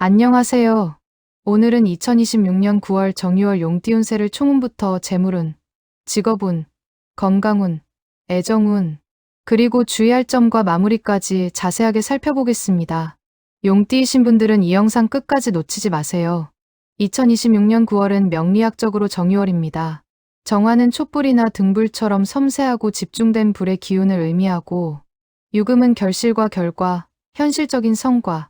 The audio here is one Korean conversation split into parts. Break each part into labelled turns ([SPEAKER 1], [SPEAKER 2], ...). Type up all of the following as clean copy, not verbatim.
[SPEAKER 1] 안녕하세요. 오늘은 2026년 9월 정유월 용띠 운세를 총운부터 재물운, 직업운, 건강운, 애정운, 그리고 주의할 점과 마무리까지 자세하게 살펴보겠습니다. 용띠이신 분들은 이 영상 끝까지 놓치지 마세요. 2026년 9월은 명리학적으로 정유월입니다. 정화는 촛불이나 등불처럼 섬세하고 집중된 불의 기운을 의미하고, 유금은 결실과 결과, 현실적인 성과,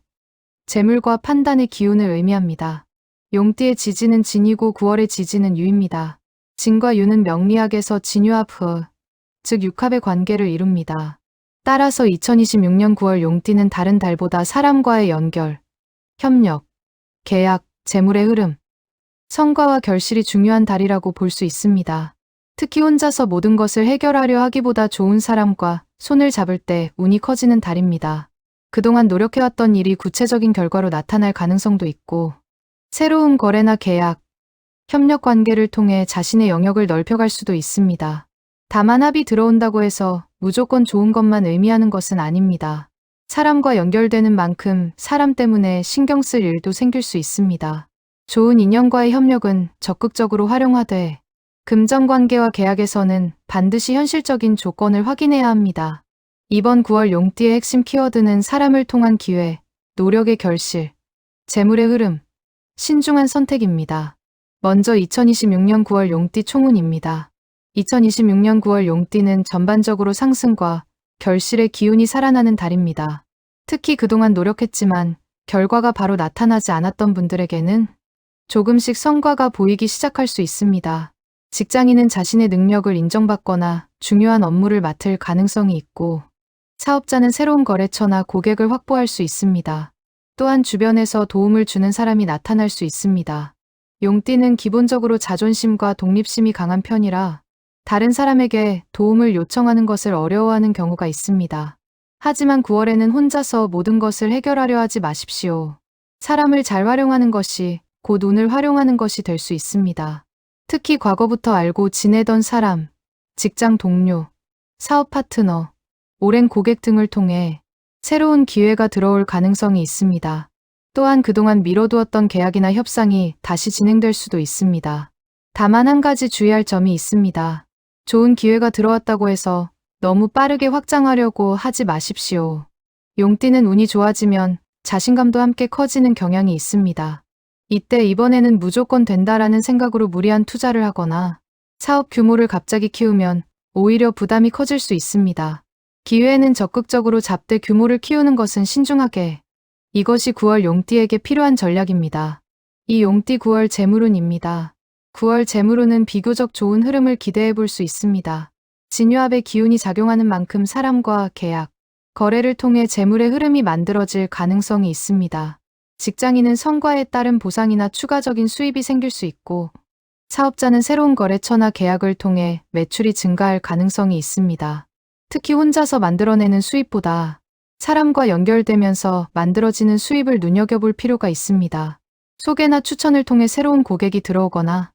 [SPEAKER 1] 재물과 판단의 기운을 의미합니다. 용띠의 지지는 진이고 9월의 지지는 유입니다. 진과 유는 명리학에서 진유합 즉 육합의 관계를 이룹니다. 따라서 2026년 9월 용띠는 다른 달보다 사람과의 연결, 협력, 계약, 재물의 흐름, 성과와 결실이 중요한 달이라고 볼 수 있습니다. 특히 혼자서 모든 것을 해결하려 하기보다 좋은 사람과 손을 잡을 때 운이 커지는 달입니다. 그동안 노력해왔던 일이 구체적인 결과로 나타날 가능성도 있고, 새로운 거래나 계약, 협력 관계를 통해 자신의 영역을 넓혀갈 수도 있습니다. 다만 합이 들어온다고 해서 무조건 좋은 것만 의미하는 것은 아닙니다. 사람과 연결되는 만큼 사람 때문에 신경 쓸 일도 생길 수 있습니다. 좋은 인연과의 협력은 적극적으로 활용하되, 금전관계와 계약에서는 반드시 현실적인 조건을 확인해야 합니다. 이번 9월 용띠의 핵심 키워드는 사람을 통한 기회, 노력의 결실, 재물의 흐름, 신중한 선택입니다. 먼저 2026년 9월 용띠 총운입니다. 2026년 9월 용띠는 전반적으로 상승과 결실의 기운이 살아나는 달입니다. 특히 그동안 노력했지만 결과가 바로 나타나지 않았던 분들에게는 조금씩 성과가 보이기 시작할 수 있습니다. 직장인은 자신의 능력을 인정받거나 중요한 업무를 맡을 가능성이 있고, 사업자는 새로운 거래처나 고객을 확보할 수 있습니다. 또한 주변에서 도움을 주는 사람이 나타날 수 있습니다. 용띠는 기본적으로 자존심과 독립심이 강한 편이라 다른 사람에게 도움을 요청하는 것을 어려워하는 경우가 있습니다. 하지만 9월에는 혼자서 모든 것을 해결하려 하지 마십시오. 사람을 잘 활용하는 것이 곧 운을 활용하는 것이 될 수 있습니다. 특히 과거부터 알고 지내던 사람, 직장 동료, 사업 파트너, 오랜 고객 등을 통해 새로운 기회가 들어올 가능성이 있습니다. 또한 그동안 미뤄두었던 계약이나 협상이 다시 진행될 수도 있습니다. 다만 한 가지 주의할 점이 있습니다. 좋은 기회가 들어왔다고 해서 너무 빠르게 확장하려고 하지 마십시오. 용띠는 운이 좋아지면 자신감도 함께 커지는 경향이 있습니다. 이때 이번에는 무조건 된다라는 생각으로 무리한 투자를 하거나 사업 규모를 갑자기 키우면 오히려 부담이 커질 수 있습니다. 기회에는 적극적으로 잡되 규모를 키우는 것은 신중하게. 이것이 9월 용띠에게 필요한 전략입니다. 이 용띠 9월 재물운입니다. 9월 재물운은 비교적 좋은 흐름을 기대해 볼 수 있습니다. 진유합의 기운이 작용하는 만큼 사람과 계약, 거래를 통해 재물의 흐름이 만들어질 가능성이 있습니다. 직장인은 성과에 따른 보상이나 추가적인 수입이 생길 수 있고, 사업자는 새로운 거래처나 계약을 통해 매출이 증가할 가능성이 있습니다. 특히 혼자서 만들어내는 수입보다 사람과 연결되면서 만들어지는 수입을 눈여겨볼 필요가 있습니다. 소개나 추천을 통해 새로운 고객이 들어오거나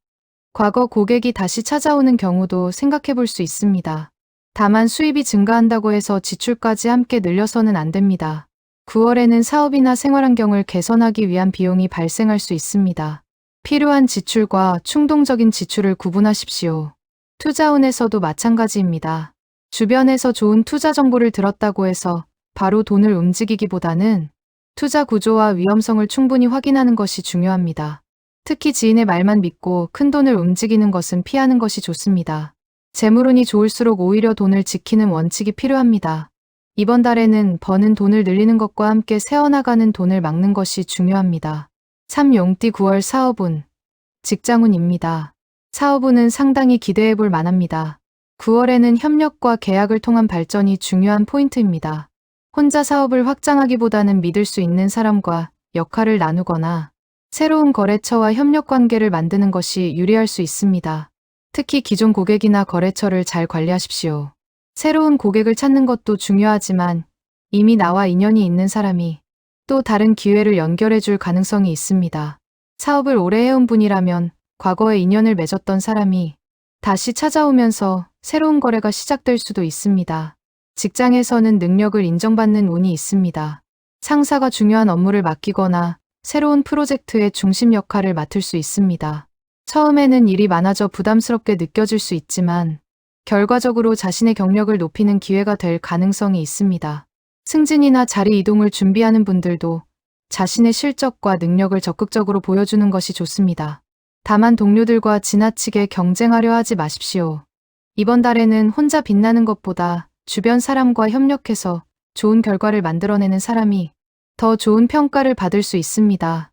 [SPEAKER 1] 과거 고객이 다시 찾아오는 경우도 생각해 볼 수 있습니다. 다만 수입이 증가한다고 해서 지출까지 함께 늘려서는 안 됩니다. 9월에는 사업이나 생활환경을 개선하기 위한 비용이 발생할 수 있습니다. 필요한 지출과 충동적인 지출을 구분하십시오. 투자운에서도 마찬가지입니다. 주변에서 좋은 투자 정보를 들었다고 해서 바로 돈을 움직이기보다는 투자 구조와 위험성을 충분히 확인하는 것이 중요합니다. 특히 지인의 말만 믿고 큰 돈을 움직이는 것은 피하는 것이 좋습니다. 재물운이 좋을수록 오히려 돈을 지키는 원칙이 필요합니다. 이번 달에는 버는 돈을 늘리는 것과 함께 새어나가는 돈을 막는 것이 중요합니다. 3. 용띠 9월 사업운, 직장운입니다. 사업운은 상당히 기대해 볼 만합니다. 9월에는 협력과 계약을 통한 발전이 중요한 포인트입니다. 혼자 사업을 확장하기보다는 믿을 수 있는 사람과 역할을 나누거나 새로운 거래처와 협력 관계를 만드는 것이 유리할 수 있습니다. 특히 기존 고객이나 거래처를 잘 관리하십시오. 새로운 고객을 찾는 것도 중요하지만 이미 나와 인연이 있는 사람이 또 다른 기회를 연결해 줄 가능성이 있습니다. 사업을 오래 해온 분이라면 과거에 인연을 맺었던 사람이 다시 찾아오면서 새로운 거래가 시작될 수도 있습니다. 직장에서는 능력을 인정받는 운이 있습니다. 상사가 중요한 업무를 맡기거나 새로운 프로젝트의 중심 역할을 맡을 수 있습니다. 처음에는 일이 많아져 부담스럽게 느껴질 수 있지만 결과적으로 자신의 경력을 높이는 기회가 될 가능성이 있습니다. 승진이나 자리 이동을 준비하는 분들도 자신의 실적과 능력을 적극적으로 보여주는 것이 좋습니다. 다만 동료들과 지나치게 경쟁하려 하지 마십시오. 이번 달에는 혼자 빛나는 것보다 주변 사람과 협력해서 좋은 결과를 만들어내는 사람이 더 좋은 평가를 받을 수 있습니다.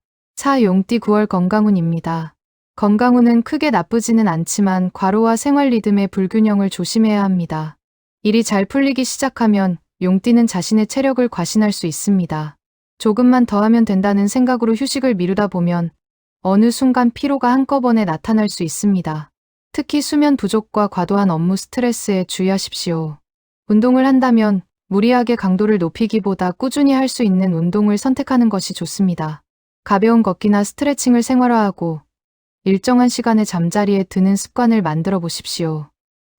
[SPEAKER 1] 용띠 9월 건강운입니다. 건강운은 크게 나쁘지는 않지만 과로와 생활 리듬의 불균형을 조심해야 합니다. 일이 잘 풀리기 시작하면 용띠는 자신의 체력을 과신할 수 있습니다. 조금만 더 하면 된다는 생각으로 휴식을 미루다 보면 어느 순간 피로가 한꺼번에 나타날 수 있습니다. 특히 수면 부족과 과도한 업무 스트레스에 주의하십시오. 운동을 한다면 무리하게 강도를 높이기보다 꾸준히 할 수 있는 운동을 선택하는 것이 좋습니다. 가벼운 걷기나 스트레칭을 생활화하고 일정한 시간에 잠자리에 드는 습관을 만들어 보십시오.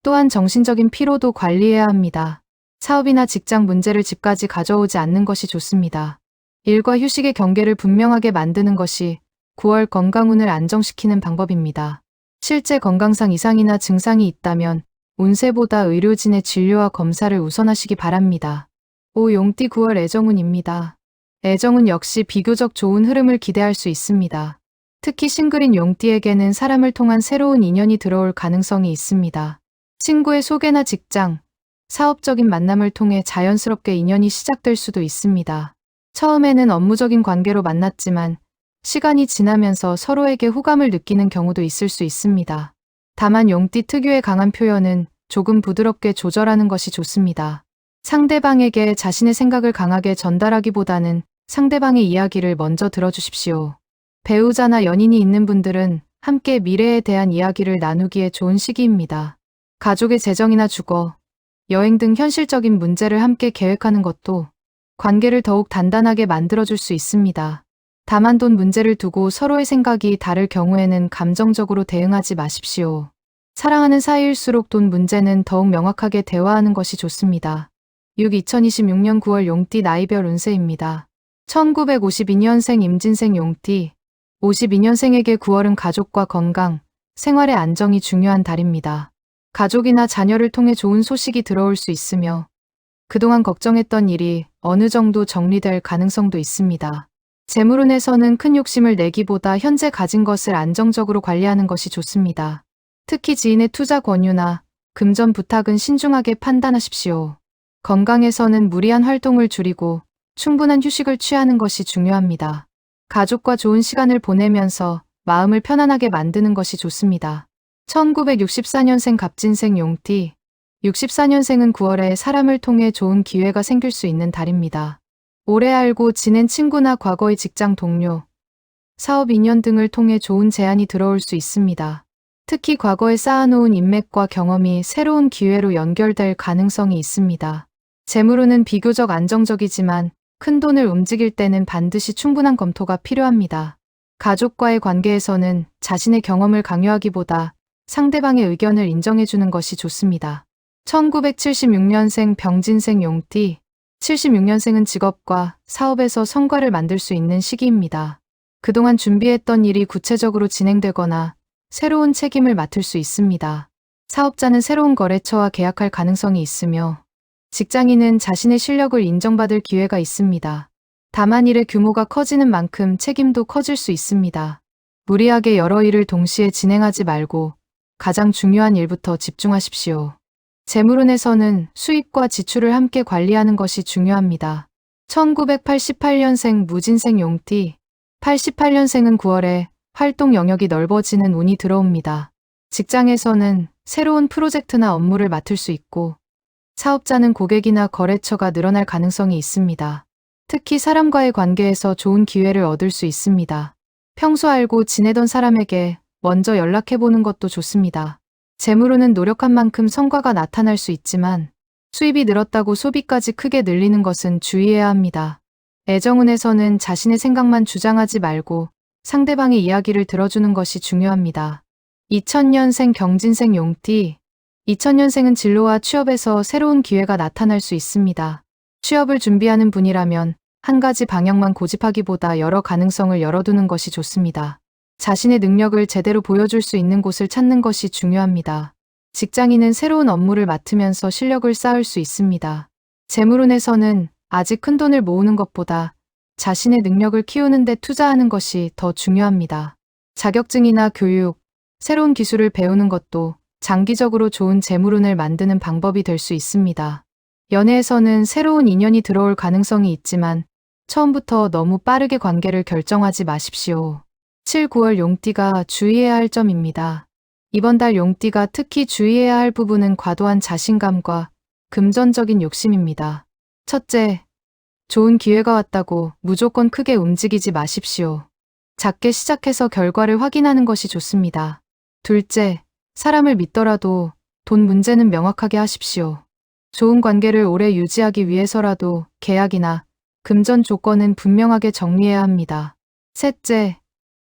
[SPEAKER 1] 또한 정신적인 피로도 관리해야 합니다. 사업이나 직장 문제를 집까지 가져오지 않는 것이 좋습니다. 일과 휴식의 경계를 분명하게 만드는 것이 9월 건강운을 안정시키는 방법입니다. 실제 건강상 이상이나 증상이 있다면 운세보다 의료진의 진료와 검사를 우선하시기 바랍니다. 용띠 9월 애정운입니다. 애정운 역시 비교적 좋은 흐름을 기대할 수 있습니다. 특히 싱글인 용띠에게는 사람을 통한 새로운 인연이 들어올 가능성이 있습니다. 친구의 소개나 직장, 사업적인 만남을 통해 자연스럽게 인연이 시작될 수도 있습니다. 처음에는 업무적인 관계로 만났지만 시간이 지나면서 서로에게 호감을 느끼는 경우도 있을 수 있습니다. 다만 용띠 특유의 강한 표현은 조금 부드럽게 조절하는 것이 좋습니다. 상대방에게 자신의 생각을 강하게 전달하기보다는 상대방의 이야기를 먼저 들어주십시오. 배우자나 연인이 있는 분들은 함께 미래에 대한 이야기를 나누기에 좋은 시기입니다. 가족의 재정이나 주거, 여행 등 현실적인 문제를 함께 계획하는 것도 관계를 더욱 단단하게 만들어줄 수 있습니다. 다만 돈 문제를 두고 서로의 생각이 다를 경우에는 감정적으로 대응하지 마십시오. 사랑하는 사이일수록 돈 문제는 더욱 명확하게 대화하는 것이 좋습니다. 2026년 9월 용띠 나이별 운세입니다. 1952년생 임진생 용띠 52년생에게 9월은 가족과 건강, 생활의 안정이 중요한 달입니다. 가족이나 자녀를 통해 좋은 소식이 들어올 수 있으며 그동안 걱정했던 일이 어느 정도 정리될 가능성도 있습니다. 재물운에서는 큰 욕심을 내기보다 현재 가진 것을 안정적으로 관리하는 것이 좋습니다. 특히 지인의 투자 권유나 금전 부탁은 신중하게 판단하십시오. 건강에서는 무리한 활동을 줄이고 충분한 휴식을 취하는 것이 중요합니다. 가족과 좋은 시간을 보내면서 마음을 편안하게 만드는 것이 좋습니다. 1964년생 갑진생 용띠 64년생은 9월에 사람을 통해 좋은 기회가 생길 수 있는 달입니다. 오래 알고 지낸 친구나 과거의 직장 동료, 사업 인연 등을 통해 좋은 제안이 들어올 수 있습니다. 특히 과거에 쌓아놓은 인맥과 경험이 새로운 기회로 연결될 가능성이 있습니다. 재물운은 비교적 안정적이지만 큰 돈을 움직일 때는 반드시 충분한 검토가 필요합니다. 가족과의 관계에서는 자신의 경험을 강요하기보다 상대방의 의견을 인정해주는 것이 좋습니다. 1976년생 병진생 용띠 76년생은 직업과 사업에서 성과를 만들 수 있는 시기입니다. 그동안 준비했던 일이 구체적으로 진행되거나 새로운 책임을 맡을 수 있습니다. 사업자는 새로운 거래처와 계약할 가능성이 있으며 직장인은 자신의 실력을 인정받을 기회가 있습니다. 다만 일의 규모가 커지는 만큼 책임도 커질 수 있습니다. 무리하게 여러 일을 동시에 진행하지 말고 가장 중요한 일부터 집중하십시오. 재물운에서는 수입과 지출을 함께 관리하는 것이 중요합니다. 1988년생 무진생 용띠 88년생은 9월에 활동 영역이 넓어지는 운이 들어옵니다. 직장에서는 새로운 프로젝트나 업무를 맡을 수 있고 사업자는 고객이나 거래처가 늘어날 가능성이 있습니다. 특히 사람과의 관계에서 좋은 기회를 얻을 수 있습니다. 평소 알고 지내던 사람에게 먼저 연락해보는 것도 좋습니다. 재물운은 노력한 만큼 성과가 나타날 수 있지만 수입이 늘었다고 소비까지 크게 늘리는 것은 주의해야 합니다. 애정운에서는 자신의 생각만 주장하지 말고 상대방의 이야기를 들어주는 것이 중요합니다. 2000년생 경진생 용띠 2000년생은 진로와 취업에서 새로운 기회가 나타날 수 있습니다. 취업을 준비하는 분이라면 한 가지 방향만 고집하기보다 여러 가능성을 열어두는 것이 좋습니다. 자신의 능력을 제대로 보여줄 수 있는 곳을 찾는 것이 중요합니다. 직장인은 새로운 업무를 맡으면서 실력을 쌓을 수 있습니다. 재물운에서는 아직 큰 돈을 모으는 것보다 자신의 능력을 키우는 데 투자하는 것이 더 중요합니다. 자격증이나 교육, 새로운 기술을 배우는 것도 장기적으로 좋은 재물운을 만드는 방법이 될 수 있습니다. 연애에서는 새로운 인연이 들어올 가능성이 있지만 처음부터 너무 빠르게 관계를 결정하지 마십시오. 7, 9월 용띠가 주의해야 할 점입니다. 이번 달 용띠가 특히 주의해야 할 부분은 과도한 자신감과 금전적인 욕심입니다. 첫째, 좋은 기회가 왔다고 무조건 크게 움직이지 마십시오. 작게 시작해서 결과를 확인하는 것이 좋습니다. 둘째, 사람을 믿더라도 돈 문제는 명확하게 하십시오. 좋은 관계를 오래 유지하기 위해서라도 계약이나 금전 조건은 분명하게 정리해야 합니다. 셋째,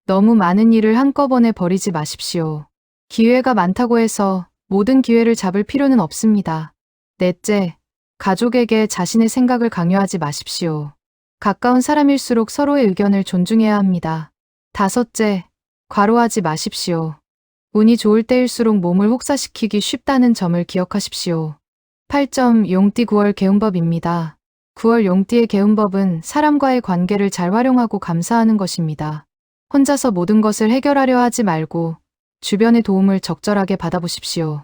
[SPEAKER 1] 너무 많은 일을 한꺼번에 버리지 마십시오. 기회가 많다고 해서 모든 기회를 잡을 필요는 없습니다. 넷째, 가족에게 자신의 생각을 강요하지 마십시오. 가까운 사람일수록 서로의 의견을 존중해야 합니다. 다섯째, 과로하지 마십시오. 운이 좋을 때일수록 몸을 혹사시키기 쉽다는 점을 기억하십시오. 8점 용띠 9월 개운법입니다. 9월 용띠의 개운법은 사람과의 관계를 잘 활용하고 감사하는 것입니다. 혼자서 모든 것을 해결하려 하지 말고 주변의 도움을 적절하게 받아보십시오.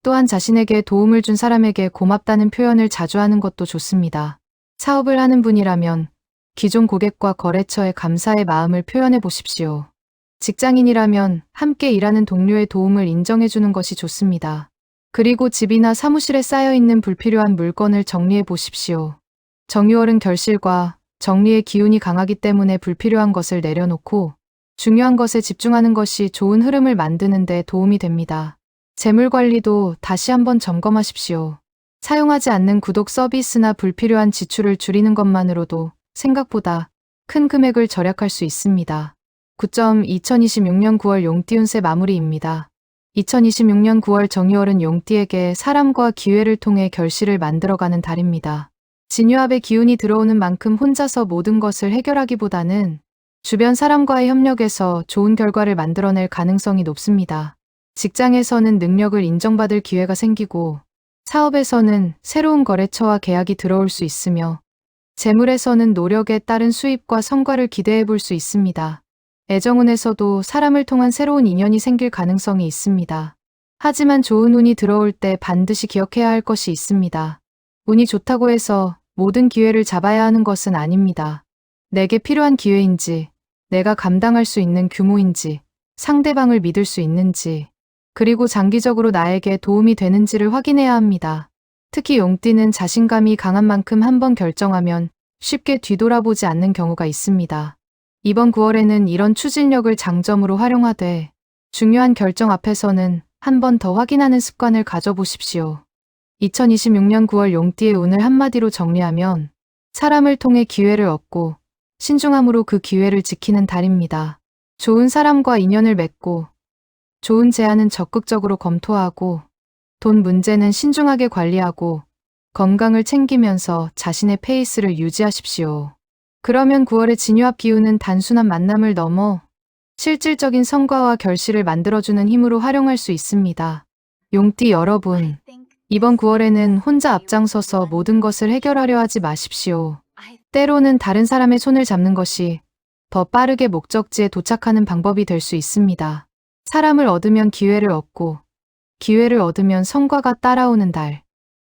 [SPEAKER 1] 또한 자신에게 도움을 준 사람에게 고맙다는 표현을 자주 하는 것도 좋습니다. 사업을 하는 분이라면 기존 고객과 거래처에 감사의 마음을 표현해 보십시오. 직장인이라면 함께 일하는 동료의 도움을 인정해 주는 것이 좋습니다. 그리고 집이나 사무실에 쌓여있는 불필요한 물건을 정리해 보십시오. 정유월은 결실과 정리의 기운이 강하기 때문에 불필요한 것을 내려놓고 중요한 것에 집중하는 것이 좋은 흐름을 만드는 데 도움이 됩니다. 재물 관리도 다시 한번 점검하십시오. 사용하지 않는 구독 서비스나 불필요한 지출을 줄이는 것만으로도 생각보다 큰 금액을 절약할 수 있습니다. 9점 2026년 9월 용띠 운세 마무리입니다. 2026년 9월 정유월은 용띠에게 사람과 기회를 통해 결실을 만들어가는 달입니다. 진유합의 기운이 들어오는 만큼 혼자서 모든 것을 해결하기보다는 주변 사람과의 협력에서 좋은 결과를 만들어낼 가능성이 높습니다. 직장에서는 능력을 인정받을 기회가 생기고 사업에서는 새로운 거래처와 계약이 들어올 수 있으며 재물에서는 노력에 따른 수입과 성과를 기대해 볼 수 있습니다. 애정운에서도 사람을 통한 새로운 인연이 생길 가능성이 있습니다. 하지만 좋은 운이 들어올 때 반드시 기억해야 할 것이 있습니다. 운이 좋다고 해서 모든 기회를 잡아야 하는 것은 아닙니다. 내게 필요한 기회인지, 내가 감당할 수 있는 규모인지, 상대방을 믿을 수 있는지, 그리고 장기적으로 나에게 도움이 되는지를 확인해야 합니다. 특히 용띠는 자신감이 강한 만큼 한번 결정하면 쉽게 뒤돌아보지 않는 경우가 있습니다. 이번 9월에는 이런 추진력을 장점으로 활용하되 중요한 결정 앞에서는 한 번 더 확인하는 습관을 가져보십시오. 2026년 9월 용띠의 운을 한마디로 정리하면 사람을 통해 기회를 얻고 신중함으로 그 기회를 지키는 달입니다. 좋은 사람과 인연을 맺고 좋은 제안은 적극적으로 검토하고 돈 문제는 신중하게 관리하고 건강을 챙기면서 자신의 페이스를 유지하십시오. 그러면 9월의 진유합 기운은 단순한 만남을 넘어 실질적인 성과와 결실을 만들어주는 힘으로 활용할 수 있습니다. 용띠 여러분, 이번 9월에는 혼자 앞장서서 모든 것을 해결하려 하지 마십시오. 때로는 다른 사람의 손을 잡는 것이 더 빠르게 목적지에 도착하는 방법이 될 수 있습니다. 사람을 얻으면 기회를 얻고 기회를 얻으면 성과가 따라오는 달.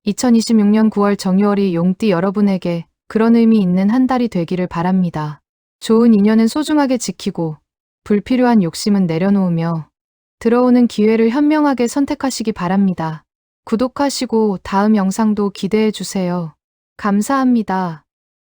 [SPEAKER 1] 2026년 9월 정유월이 용띠 여러분에게 그런 의미 있는 한 달이 되기를 바랍니다. 좋은 인연은 소중하게 지키고 불필요한 욕심은 내려놓으며 들어오는 기회를 현명하게 선택하시기 바랍니다. 구독하시고 다음 영상도 기대해 주세요. 감사합니다.